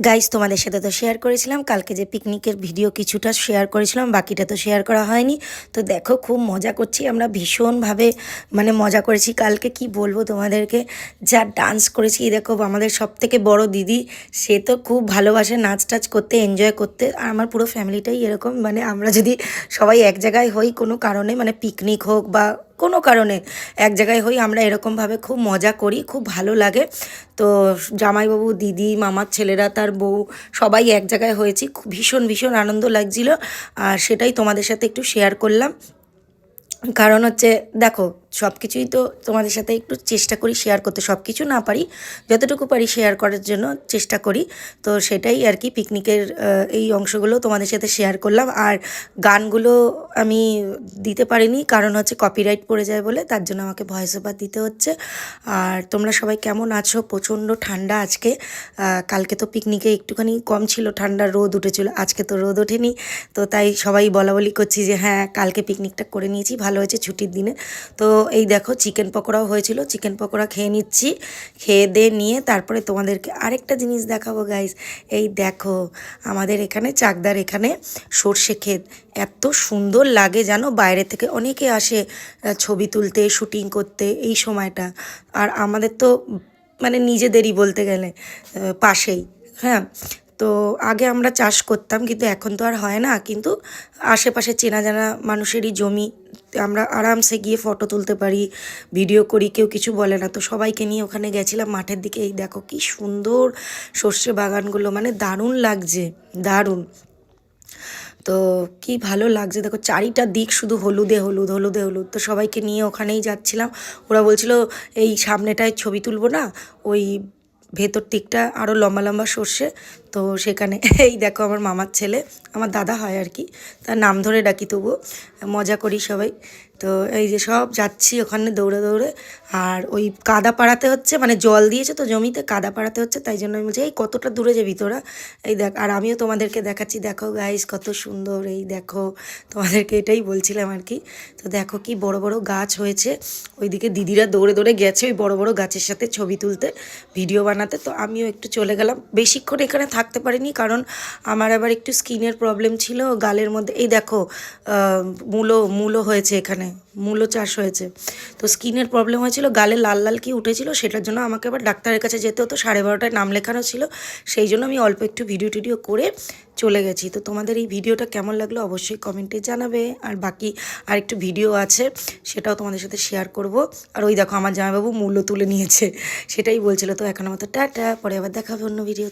Guys তোমাদের সাথে তো শেয়ার করেছিলাম কালকে যে পিকনিকের ভিডিও কিছুটা শেয়ার করেছিলাম, বাকিটা তো শেয়ার করা হয়নি। তো দেখো খুব মজা করছি আমরা, ভীষণভাবে মানে মজা করেছি কালকে, কি বলবো তোমাদেরকে। যা ডান্স করেছি, দেখো আমাদের সব থেকে বড় দিদি, সে তো খুব ভালোবাসে নাচ টাচ করতে, এনজয় করতে। আর আমার পুরো ফ্যামিলিটাই এরকম, মানে আমরা যদি সবাই এক জায়গায় হই কোনো কারণে, মানে পিকনিক হোক বা কোনো কারণে এক জায়গায় হই, আমরা এরকমভাবে খুব মজা করি, খুব ভালো লাগে। তো জামাইবাবু, দিদি, মামার ছেলেরা, তার বউ, সবাই এক জায়গায় হয়েছি, ভীষণ ভীষণ আনন্দ লাগছিল। আর সেটাই তোমাদের সাথে একটু শেয়ার করলাম। কারণ হচ্ছে দেখো, সব কিছুই তো তোমাদের সাথে একটু চেষ্টা করি শেয়ার করতে, সব কিছু না পারি, যতটুকু পারি শেয়ার করার জন্য চেষ্টা করি। তো সেটাই আর কি, পিকনিকের এই অংশগুলো তোমাদের সাথে শেয়ার করলাম। আর গানগুলো আমি দিতে পারিনি, কারণ হচ্ছে কপিরাইট পড়ে যায় বলে, তার জন্য আমাকে ভয়েস ওভার দিতে হচ্ছে। আর তোমরা সবাই কেমন আছো? প্রচণ্ড ঠান্ডা আজকে। কালকে তো পিকনিকে একটুখানি কম ছিল ঠান্ডা, রোদ উঠেছিল, আজকে তো রোদ ওঠেনি। তো তাই সবাই বলা বলি করছি যে হ্যাঁ, কালকে পিকনিকটা করে নিয়েছি, ভালো হয়েছে ছুটির দিনে। তো এই দেখো চিকেন পকোড়াও হয়েছিল, চিকেন পকোড়া খেয়ে নিচ্ছি। খেয়ে দিয়ে নিয়ে তারপরে তোমাদেরকে আরেকটা জিনিস দেখাবো গাইস। এই দেখো আমাদের এখানে চাকদার এখানে সর্ষে ক্ষেত, এত সুন্দর লাগে জানো। বাইরে থেকে অনেকে আসে ছবি তুলতে, শুটিং করতে এই সময়টা। আর আমাদের তো মানে নিজেদেরই বলতে গেলে পাশেই। হ্যাঁ, তো আগে আমরা চাষ করতাম, কিন্তু এখন তো আর হয় না। কিন্তু আশেপাশে চেনা জানা মানুষেরই জমি, আমরা আরামসে গিয়ে ফটো তুলতে পারি, ভিডিও করি, কেউ কিছু বলে না। তো সবাইকে নিয়ে ওখানে গেছিলাম মাঠের দিকে। এই দেখো কি সুন্দর সর্ষে বাগানগুলো, মানে দারুণ লাগছে, দারুণ। তো কি ভালো লাগছে দেখো, চারিটা দিক শুধু হলুদে হলুদ, হলুদে হলুদ। তো সবাইকে নিয়ে ওখানেই যাচ্ছিলাম। ওরা বলছিল এই সামনেটায় ছবি তুলবো না, ওই ভেতর দিকটা আরও লম্বা লম্বা সর্ষে। তো সেখানে এই দেখো আমার মামার ছেলে, আমার দাদা হয় আর কি, তার নাম ধরে ডাকি, তবুও মজা করি সবাই। তো এই যে সব যাচ্ছি ওখানে দৌড়ে দৌড়ে। আর ওই কাদা পাড়াতে হচ্ছে, মানে জল দিয়েছে তো জমিতে, কাদা পাড়াতে হচ্ছে, তাই জন্য আমি বলছি এই কতটা দূরে যাবি তোরা। এই দেখ, আর আমিও তোমাদেরকে দেখাচ্ছি, দেখো গাইস কত সুন্দর, এই দেখো তোমাদেরকে এটাই বলছিলাম আর কি। তো দেখো কি বড় বড় গাছ হয়েছে, ওইদিকে দিদিরা দৌড়ে দৌড়ে গেছে ওই বড় বড় গাছের সাথে ছবি তুলতে, ভিডিও বানাতে। তো আমিও একটু চলে গেলাম, বেশিক্ষণ এখানে থাকতে পারিনি, কারণ আমার আবার একটু স্কিনের প্রবলেম ছিল গালের মধ্যে। এই দেখো মূলো হয়েছে এখানে, মূলো চাষ হয়েছে। তো স্কিনের প্রবলেম হয়েছিল, গালে লাল লাল কি উঠেছিল, সেটার জন্য আমাকে আবার ডাক্তারের কাছে যেতে হতো, 12:30টায় নাম লেখানো ছিল। সেই জন্য আমি অল্প একটু ভিডিও টিডিও করে চলে গেছি। তো তোমাদের এই ভিডিওটা কেমন লাগলো অবশ্যই কমেন্টে জানাবে। আর বাকি আরেকটু ভিডিও আছে, সেটাও তোমাদের সাথে শেয়ার করব। আর ওই দেখো আমার জামাইবাবু মূল্য তুলে নিয়েছে, সেটাই বলছিল। তো এখন আমার তো টাটা, পরে আবার দেখাবে অন্য ভিডিও।